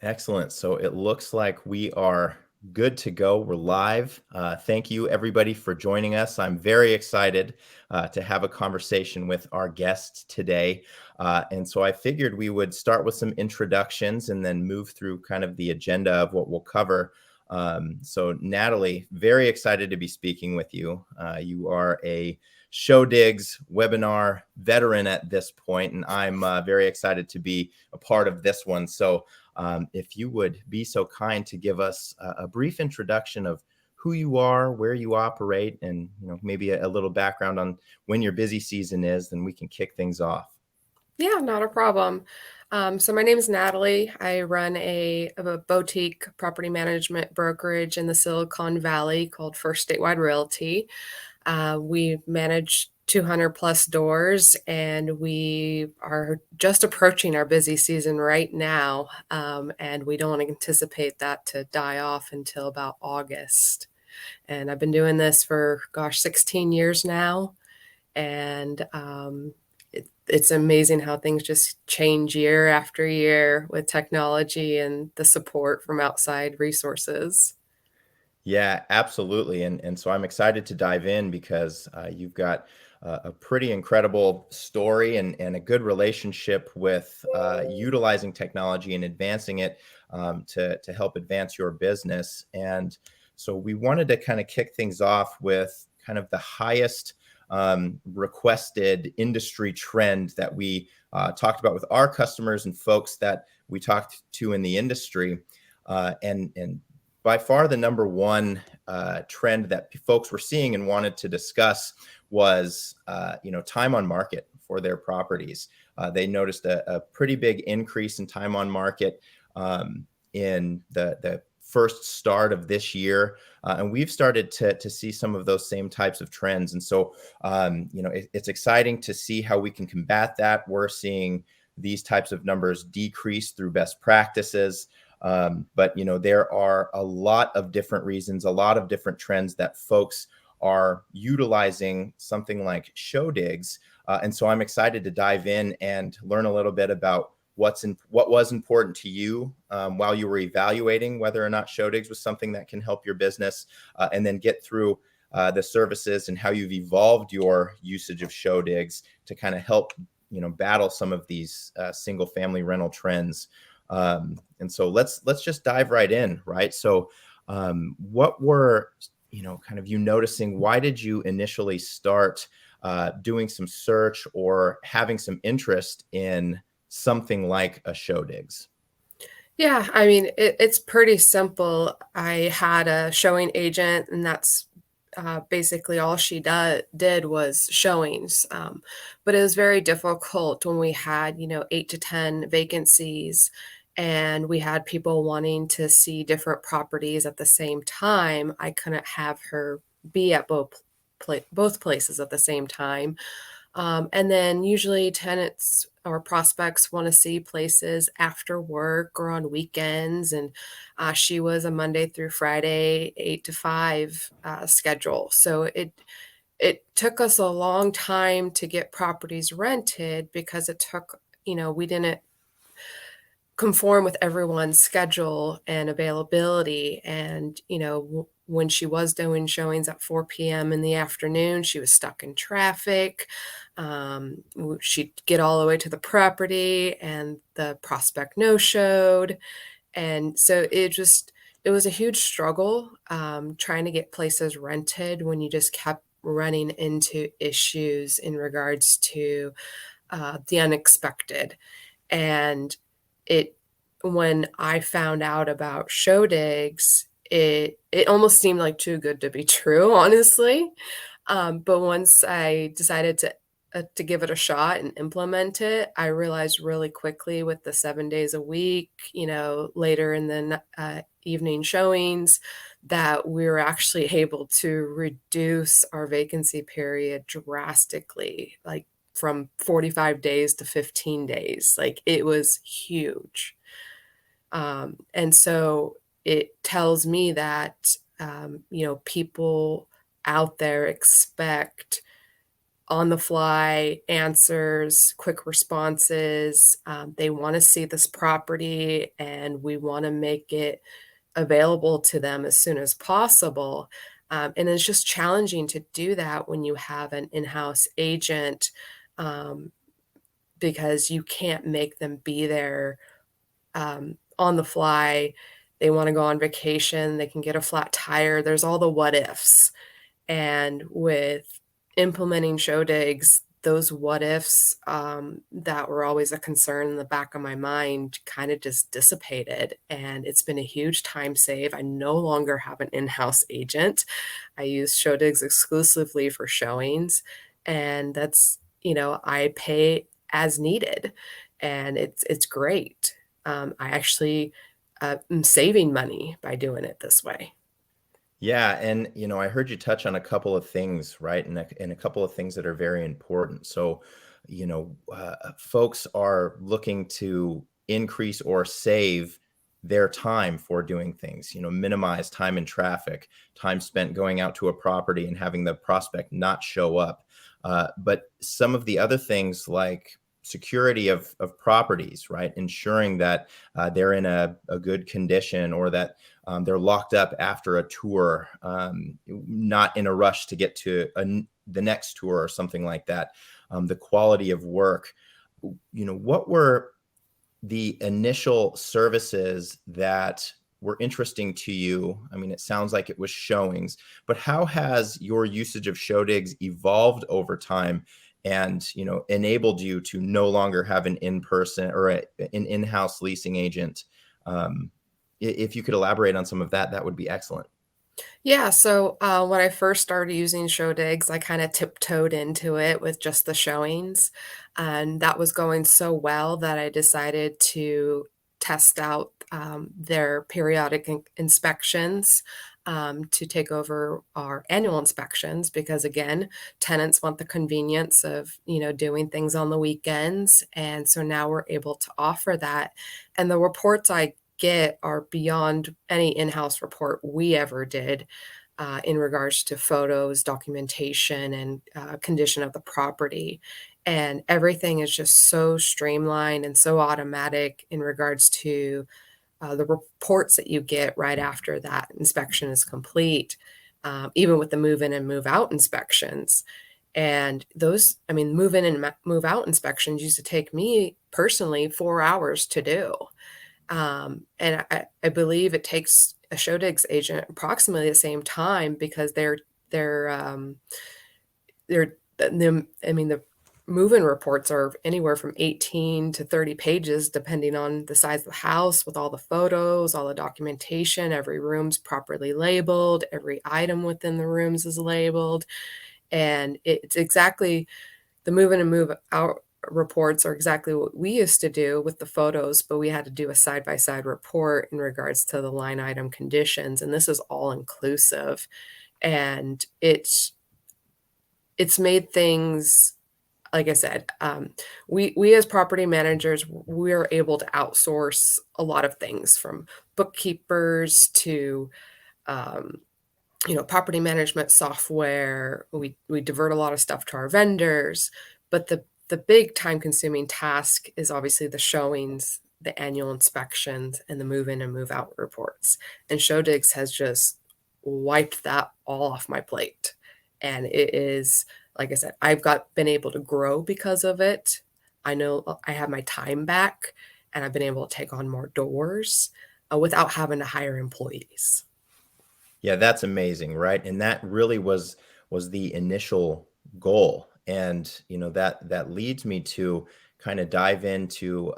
Excellent. So it looks like we are good to go. We're live. Thank you, everybody, for joining us. I'm very excited to have a conversation with our guest today. And so I figured we would start with some introductions and then move through kind of the agenda of what we'll cover. So, Natalie, very excited to be speaking with you. You are a Showdigs webinar veteran at this point, and I'm very excited to be a part of this one. So, if you would be so kind to give us a brief introduction of who you are, where you operate, and maybe a little background on when your busy season is, then we can kick things off. Yeah, not a problem. So my name is Natalie. I run a boutique property management brokerage in the Silicon Valley called First Statewide Realty. We manage 200 plus doors, and we are just approaching our busy season right now. And we don't anticipate that to die off until about August. And I've been doing this for, 16 years now. And it's amazing how things just change year after year with technology and the support from outside resources. Yeah, absolutely. And so I'm excited to dive in because you've got a pretty incredible story and a good relationship with utilizing technology and advancing it to help advance your business. And so we wanted to kind of kick things off with kind of the highest requested industry trend that we talked about with our customers and folks that we talked to in the industry. And by far the number one trend that folks were seeing and wanted to discuss was, time on market for their properties. They noticed a pretty big increase in time on market in the first start of this year. And we've started to see some of those same types of trends. And so, it's exciting to see how we can combat that. We're seeing these types of numbers decrease through best practices. But there are a lot of different reasons, a lot of different trends that folks are utilizing something like Showdigs. And so I'm excited to dive in and learn a little bit about what was important to you while you were evaluating whether or not Showdigs was something that can help your business, and then get through the services and how you've evolved your usage of Showdigs to kind of help battle some of these single family rental trends. And so let's just dive right in, right? So what were kind of you noticing? Why did you initially start doing some search or having some interest in something like a Showdigs? Yeah, I mean, it's pretty simple. I had a showing agent, and that's basically all she did was showings. But it was very difficult when we had, 8 to 10 vacancies, and we had people wanting to see different properties at the same time. I couldn't have her be at both places at the same time. And then usually tenants or prospects want to see places after work or on weekends. And she was a Monday through Friday, 8 to 5 schedule. So it took us a long time to get properties rented because it took, we didn't conform with everyone's schedule and availability. And, when she was doing showings at 4 p.m. in the afternoon, she was stuck in traffic. She'd get all the way to the property and the prospect no showed. And so it was a huge struggle trying to get places rented when you just kept running into issues in regards to the unexpected. And it when I found out about Showdigs, it almost seemed like too good to be true, honestly. But once I decided to give it a shot and implement it, I realized really quickly with the 7 days a week, later in the evening showings, that we were actually able to reduce our vacancy period drastically, like from 45 days to 15 days. Like it was huge. And so it tells me that, people out there expect on the fly answers, quick responses. They want to see this property and we want to make it available to them as soon as possible. And it's just challenging to do that when you have an in house agent, um, because you can't make them be there on the fly. They want to go on vacation, they can get a flat tire. There's all the what ifs. And with implementing Showdigs, those what ifs that were always a concern in the back of my mind kind of just dissipated. And it's been a huge time save. I no longer have an in house agent. I use Showdigs exclusively for showings. And that's, I pay as needed. And it's great. I actually am saving money by doing it this way. Yeah, and I heard you touch on a couple of things, right? And a couple of things that are very important. So, folks are looking to increase or save their time for doing things, minimize time in traffic, time spent going out to a property and having the prospect not show up. But some of the other things like security of properties, right? Ensuring that they're in a good condition, or that they're locked up after a tour, not in a rush to get to the next tour or something like that. The quality of work. What were the initial services that were interesting to you? I mean, it sounds like it was showings, but how has your usage of Showdigs evolved over time and, enabled you to no longer have an in-person or an in-house leasing agent? If you could elaborate on some of that, that would be excellent. Yeah, so when I first started using Showdigs, I kind of tiptoed into it with just the showings, and that was going so well that I decided to test out their periodic inspections, to take over our annual inspections, because again, tenants want the convenience of doing things on the weekends, and so now we're able to offer that, and the reports I get are beyond any in-house report we ever did, in regards to photos, documentation, and condition of the property. And everything is just so streamlined and so automatic in regards to the reports that you get right after that inspection is complete, even with the move in and move out inspections. And those, I mean, move in and move out inspections used to take me personally 4 hours to do. And I believe it takes a Showdigs agent approximately the same time, because the move-in reports are anywhere from 18 to 30 pages, depending on the size of the house, with all the photos, all the documentation. Every room's properly labeled, every item within the rooms is labeled, and it's exactly the move in and move out reports are exactly what we used to do with the photos, but we had to do a side-by-side report in regards to the line item conditions, and this is all inclusive. And it's made things, like I said, we as property managers, we're able to outsource a lot of things, from bookkeepers to property management software. We divert a lot of stuff to our vendors, but the big time consuming task is obviously the showings, the annual inspections, and the move in and move out reports. And Showdigs has just wiped that all off my plate. And it is, like I said, been able to grow because of it. I know I have my time back, and I've been able to take on more doors without having to hire employees. Yeah, that's amazing, right? And that really was the initial goal. And that leads me to kind of dive into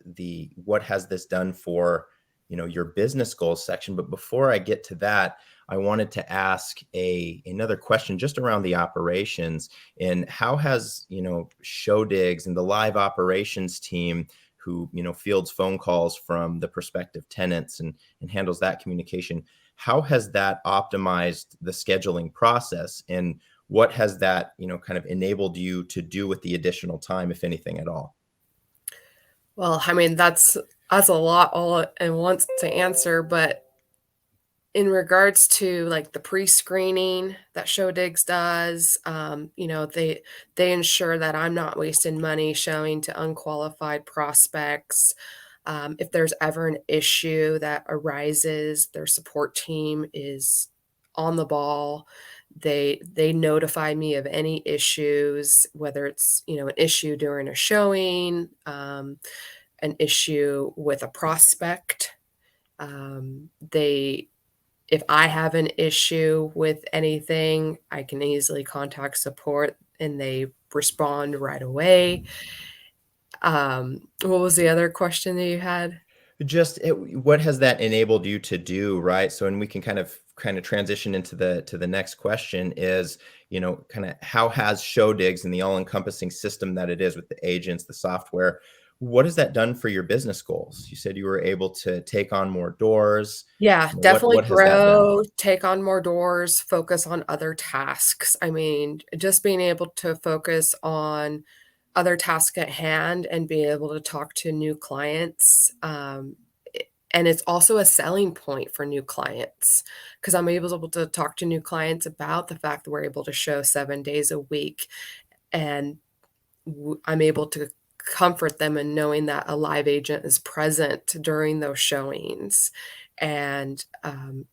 the what has this done for your business goals section. But before I get to that, I wanted to ask another question just around the operations, and how has Showdigs and the live operations team, who fields phone calls from the prospective tenants and handles that communication, how has that optimized the scheduling process, and what has that kind of enabled you to do with the additional time, if anything at all? Well, I mean, that's a lot all at once to answer, but in regards to like the pre-screening that Showdigs does, they ensure that I'm not wasting money showing to unqualified prospects. If there's ever an issue that arises, their support team is on the ball. They notify me of any issues, whether it's an issue during a showing, an issue with a prospect. They If I have an issue with anything, I can easily contact support and they respond right away. What was the other question that you had? Just what has that enabled you to do, right? So, and we can kind of transition into the next question is, kind of how has Showdigs and the all-encompassing system that it is with the agents, the software, what has that done for your business goals? You said you were able to take on more doors. Yeah, What definitely what has that done? grow, take on more doors, focus on other tasks. I mean, just being able to focus on other tasks at hand and be able to talk to new clients. And it's also a selling point for new clients because I'm able to talk to new clients about the fact that we're able to show 7 days a week. And I'm able to comfort them in knowing that a live agent is present during those showings. And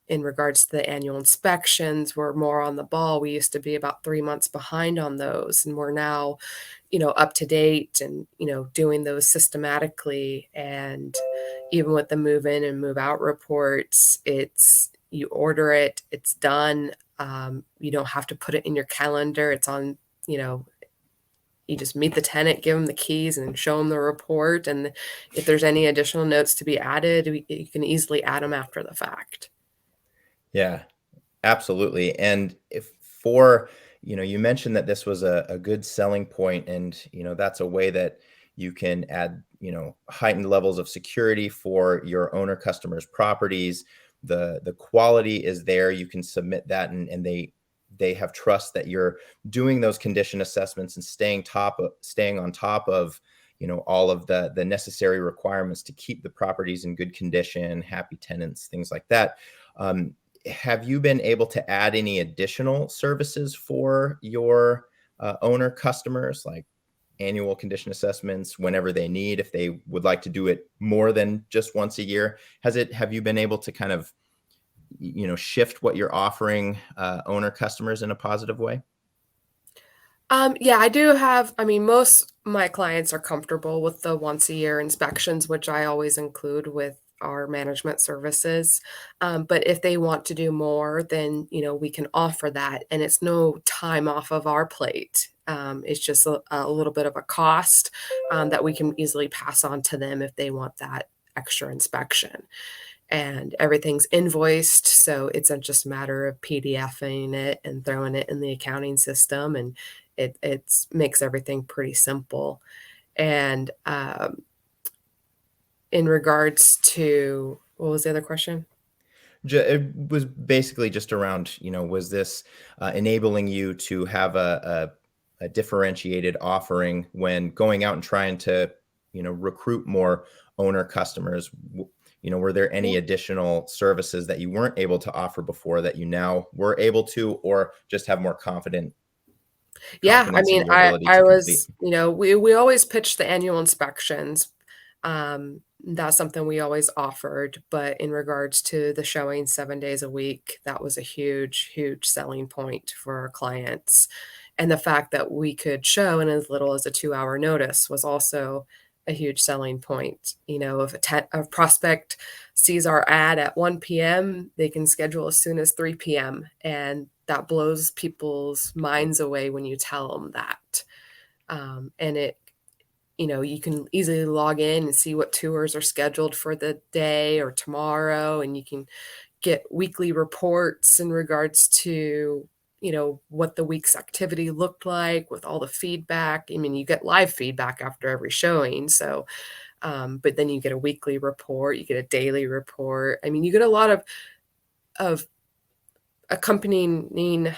in regards to the annual inspections, we're more on the ball. We used to be about 3 months behind on those, and we're now, up to date and, doing those systematically. And even with the move in and move out reports, you order it, it's done. You don't have to put it in your calendar. It's on, you just meet the tenant, give them the keys, and show them the report. And if there's any additional notes to be added, you can easily add them after the fact. Yeah. Absolutely. And if for, you mentioned that this was a good selling point, and, that's a way that you can add, heightened levels of security for your owner customers' properties. The quality is there. You can submit that, and they have trust that you're doing those condition assessments and staying on top of, all of the necessary requirements to keep the properties in good condition, happy tenants, things like that. Have you been able to add any additional services for your owner customers, like annual condition assessments whenever they need, if they would like to do it more than just once a year? Have you been able to kind of, shift what you're offering owner customers in a positive way? Yeah, I do have, I mean, most my clients are comfortable with the once a year inspections, which I always include with our management services. But if they want to do more, then, we can offer that. And it's no time off of our plate. It's just a little bit of a cost that we can easily pass on to them if they want that extra inspection. And everything's invoiced, so it's just a matter of PDFing it and throwing it in the accounting system, and it makes everything pretty simple. And in regards to what was the other question? It was basically just around, was this enabling you to have a differentiated offering when going out and trying to, recruit more owner customers? Were there any additional services that you weren't able to offer before that you now were able to, or just have more Yeah, I confidence in mean, your ability I to complete? was, we always pitch the annual inspections. That's something we always offered, but in regards to the showing 7 days a week, that was a huge, huge selling point for our clients. And the fact that we could show in as little as a 2-hour notice was also a huge selling point. If a prospect sees our ad at 1 p.m., they can schedule as soon as 3 p.m. And that blows people's minds away when you tell them that. And you can easily log in and see what tours are scheduled for the day or tomorrow, and you can get weekly reports in regards to, what the week's activity looked like with all the feedback. I mean, you get live feedback after every showing. So, but then you get a weekly report, you get a daily report. I mean, you get a lot of accompanying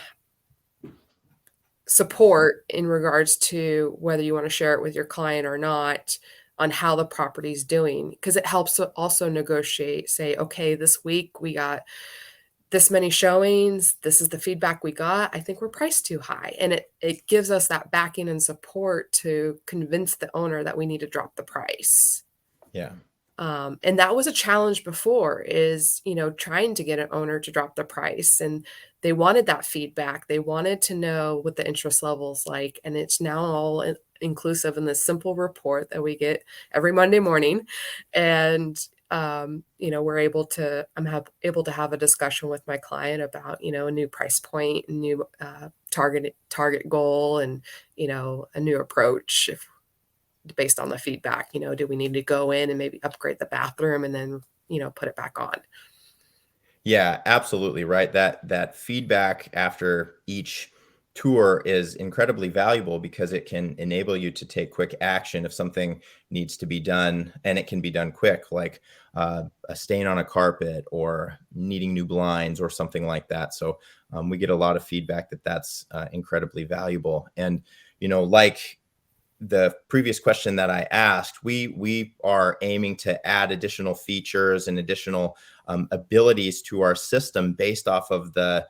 support in regards to whether you want to share it with your client or not on how the property's doing, because it helps also negotiate, say, okay, this week we got this many showings, this is the feedback we got. I think we're priced too high. And it gives us that backing and support to convince the owner that we need to drop the price. Yeah. And that was a challenge before, is, trying to get an owner to drop the price. And they wanted that feedback. They wanted to know what the interest level's like. And it's now all inclusive in this simple report that we get every Monday morning. And, we're able to, able to have a discussion with my client about, a new price point, a new target goal, and, a new approach, if based on the feedback. Do we need to go in and maybe upgrade the bathroom and then, put it back on? Yeah, absolutely right. That feedback after each tour is incredibly valuable because it can enable you to take quick action if something needs to be done, and it can be done quick, like a stain on a carpet or needing new blinds or something like that. So we get a lot of feedback that's incredibly valuable. And like the previous question that I asked, we are aiming to add additional features and additional abilities to our system based off of the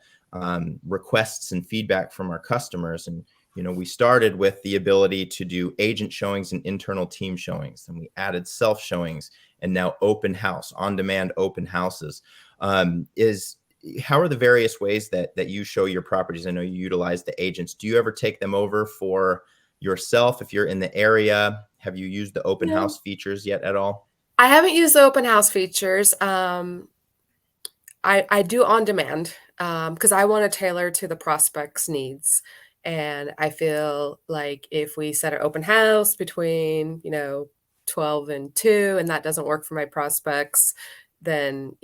requests and feedback from our customers. And we started with the ability to do agent showings and internal team showings, and we added self showings, and now open house, on-demand open houses. How are the various ways that you show your properties? I know you utilize the agents. Do you ever take them over for yourself if you're in the area? Have you used the open No, house features yet at all? I haven't used the open house features. I do on demand, because I want to tailor to the prospect's needs. And I feel like if we set an open house between, 12 and 2, and that doesn't work for my prospects, then,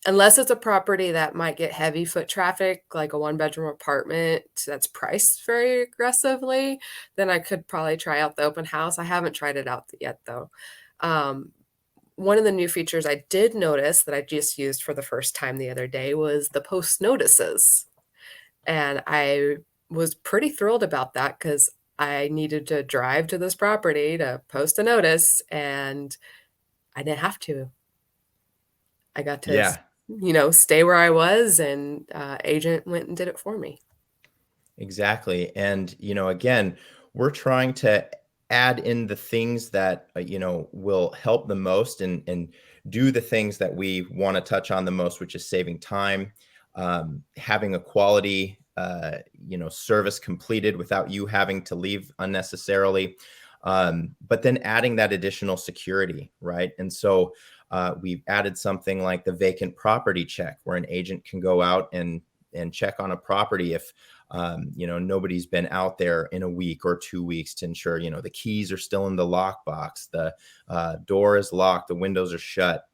unless it's a property that might get heavy foot traffic, like a one-bedroom apartment that's priced very aggressively, then I could probably try out the open house. I haven't tried it out yet, though. Um, One of the new features I did notice that I just used for the first time the other day was the post notices. And I was pretty thrilled about that, because I needed to drive to this property to post a notice, and I didn't have to. I got to, Yeah, stay where I was, and agent went and did it for me. exactly. And, again, we're trying to add in the things that, will help the most, and do the things that we want to touch on the most, which is saving time, having a quality, service completed without you having to leave unnecessarily. But then adding that additional security, right? And so we've added something like the vacant property check, where an agent can go out and check on a property if nobody's been out there in a week or 2 weeks, to ensure the keys are still in the lockbox, the door is locked, the windows are shut,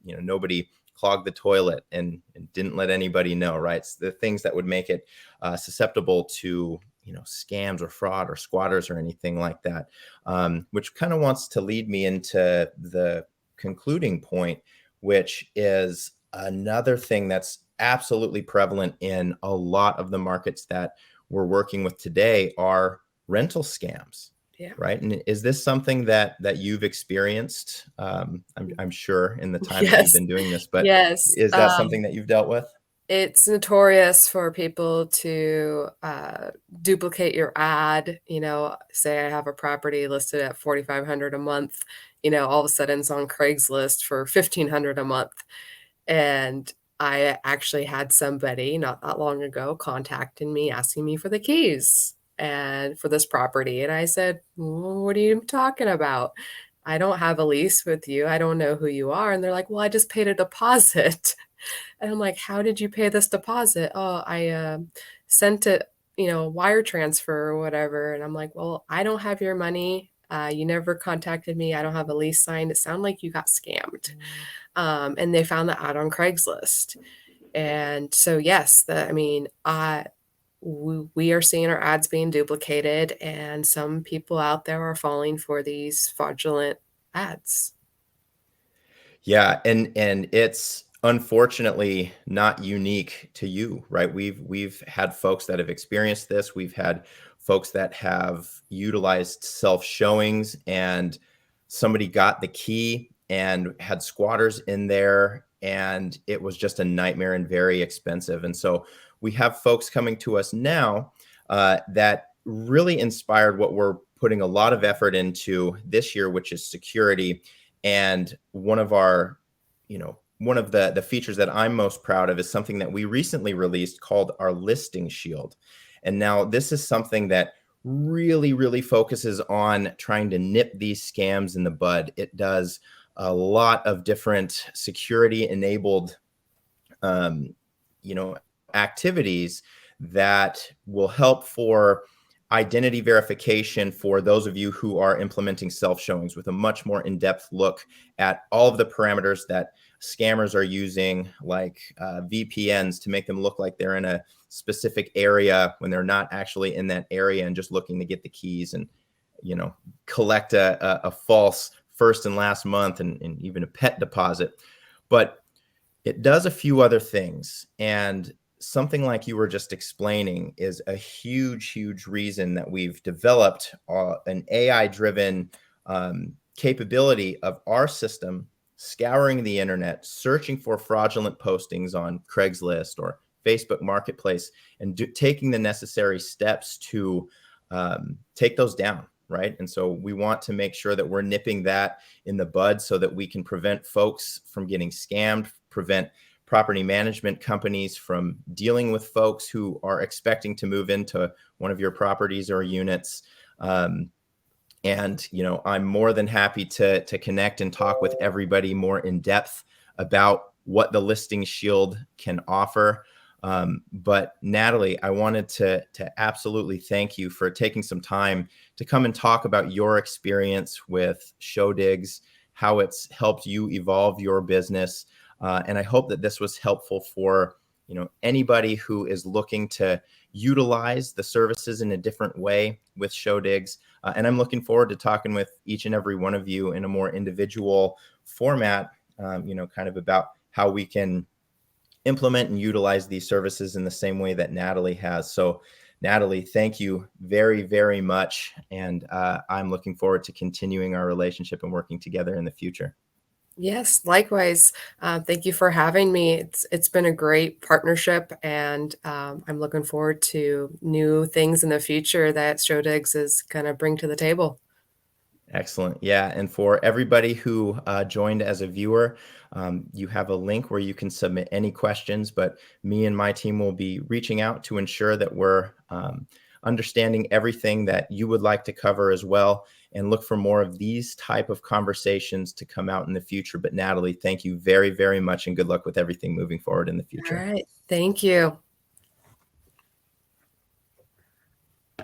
nobody clogged the toilet and didn't let anybody know, right? It's the things that would make it susceptible to scams or fraud or squatters or anything like that. Which kind of wants to lead me into the concluding point, which is another thing that's absolutely prevalent in a lot of the markets that we're working with today, are rental scams. Yeah. Right. And is this something that you've experienced? I'm sure in the time that you've Yes. been doing this, but Yes. is that something that you've dealt with? It's notorious for people to duplicate your ad. Say I have a property listed at 4,500 a month. All of a sudden it's on Craigslist for 1,500 a month. And I actually had somebody not that long ago contacting me, asking me for the keys and for this property. And I said, "Well, what are you talking about? I don't have a lease with you. I don't know who you are." And they're like, "Well, I just paid a deposit." And I'm like, "How did you pay this deposit?" "Oh, I sent it, wire transfer or whatever." And I'm like, "Well, I don't have your money. You never contacted me. I don't have a lease signed. It sounded like you got scammed." And they found the ad on Craigslist. And so, yes, we are seeing our ads being duplicated, and some people out there are falling for these fraudulent ads. Yeah, and it's unfortunately not unique to you, right? We've had folks that have experienced this. We've had folks that have utilized self showings, and somebody got the key and had squatters in there and it was just a nightmare and very expensive. And so we have folks coming to us now that really inspired what we're putting a lot of effort into this year, which is security. And one of our, one of the features that I'm most proud of is something that we recently released called our Listing Shield. And now this is something that really, really focuses on trying to nip these scams in the bud. It does a lot of different security enabled, activities that will help for identity verification for those of you who are implementing self-showings, with a much more in-depth look at all of the parameters that scammers are using, like VPNs, to make them look like they're in a specific area when they're not actually in that area and just looking to get the keys and, collect a false first and last month and even a pet deposit. But it does a few other things. And something like you were just explaining is a huge, huge reason that we've developed an AI-driven capability of our system scouring the internet, searching for fraudulent postings on Craigslist or Facebook Marketplace, and taking the necessary steps to take those down, right? And so we want to make sure that we're nipping that in the bud so that we can prevent folks from getting scammed, prevent property management companies from dealing with folks who are expecting to move into one of your properties or units. And, I'm more than happy to connect and talk with everybody more in depth about what the Listing Shield can offer. But Natalie, I wanted to absolutely thank you for taking some time to come and talk about your experience with Showdigs, how it's helped you evolve your business. And I hope that this was helpful for anybody who is looking to utilize the services in a different way with Showdigs. And I'm looking forward to talking with each and every one of you in a more individual format, kind of about how we can implement and utilize these services in the same way that Natalie has. So Natalie, thank you very, very much. And I'm looking forward to continuing our relationship and working together in the future. Yes, likewise. Thank you for having me. It's been a great partnership, and I'm looking forward to new things in the future that Showdigs is going to bring to the table. Excellent. Yeah. And for everybody who joined as a viewer, you have a link where you can submit any questions, but me and my team will be reaching out to ensure that we're understanding everything that you would like to cover as well, and look for more of these type of conversations to come out in the future. But Natalie, thank you very, very much, and good luck with everything moving forward in the All future. right. Thank you.